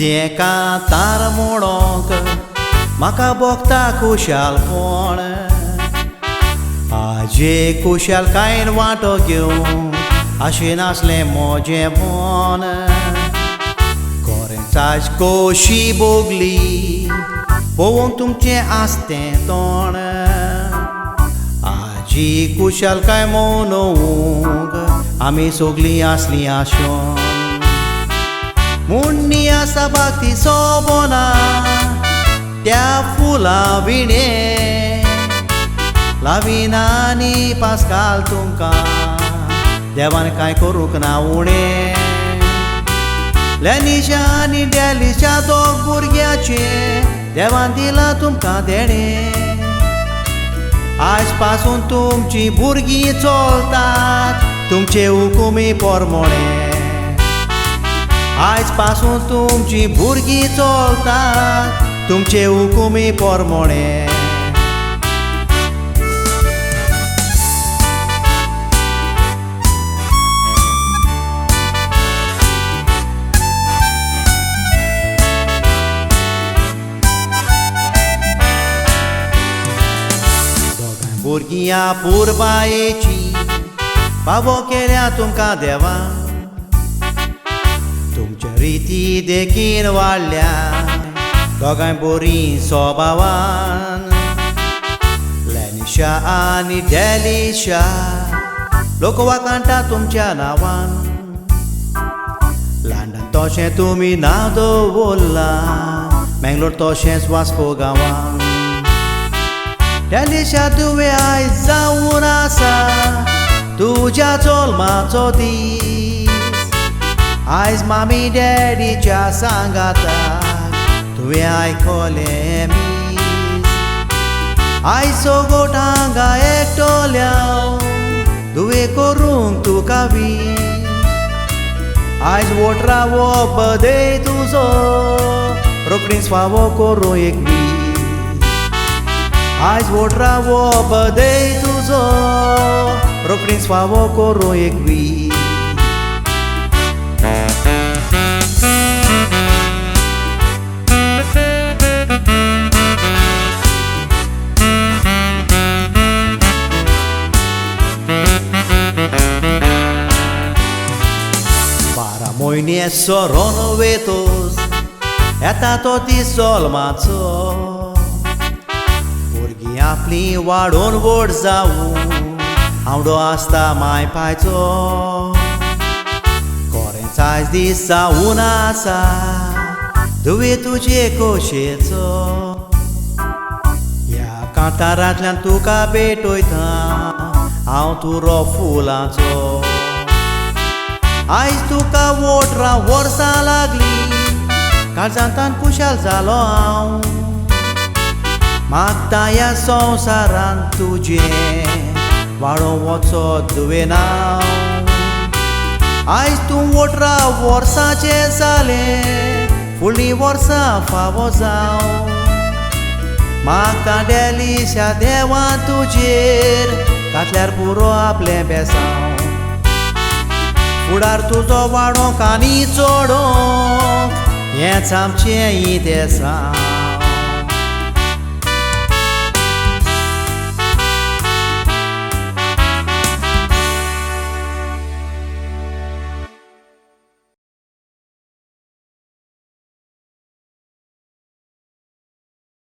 हे कांतार म्हणोंक म्हाका भोगता खुशालपण आजे खुशालकायेन वांटो घेवंक आशें नासलें म्हजें मन खरेंच आज कशी भोगली पळोवंक तुमचें आसतें तोंड आजी खुशालकाय मनोवंक आमी सगळीं आसलीं आशोन मुन्नी आसा बाकी सोबना त्या फुलां विणे लावीन आनी पास्काल तुमकां देवान कांय करूंक ना उणें लेनिशा आनी डेलिशा दोग भुरग्याचें देवान दिलां तुमकां देणें आज पासून तुमचीं भुरगीं चलतात तुमचे हुकुमी पोरमोणे आज पासून तुमचीं भुरगीं चलतात तुमचे हुकुमी पोरमोणे भुरगियां पुरबायेची बाबो केल्या तुमकां देवान तुमच्या रिती देखीन वाडल्या दोगांय बरी सोबावान लेनिशा आनी डेलिशा लोक वाकांटा तुमच्या नांवान लंडन तशें तुमी नांव दवरलां मेंगलोर तशेंच वास्को गांवान डेलिशा तुवें आयज जावन आसा तुज्या जल्माचो दीस आयज मामी डॅडीच्या सांगाताक तुवें आयकोलें मीस आयज सगळो हांगा एकटोल्या तुवें करूंक तुका वीस आयज वोटरा वो बदय तुजो रोखडीच फावो करूं एक वीस आज वोटरा वो बदय तुजो रोखडीच फावो करूं एक वीस बारा म्हयने सोरोन वेतोस येता तो दीस जल्माचो भुरगीं आपलीं वाडोवन व्हड जावूं हांवडो आसता माय पायचो खरेंच आयज दीस जावून आसा धुवे तुजे खोशेचो ह्या कांतारांतल्यान तुका भेटयता हांव तुरो फुलांचो आयज तुका वोटरां वर्सां लागलीं काळजांतान खुशाल जालो हांव मागता ह्या संवसारान तुजें वाडोवं वचत तुवें नांव आयज तूं वोटरा वर्साचें जालें फुडलीं वर्सां फावो जावं मागता डेलिशा देवान तुजेर घातल्यार पुरो आपलें बेसांव फुडार तुजो वाडोवंक आनी चोडोवंक हेंच आमचें देसांव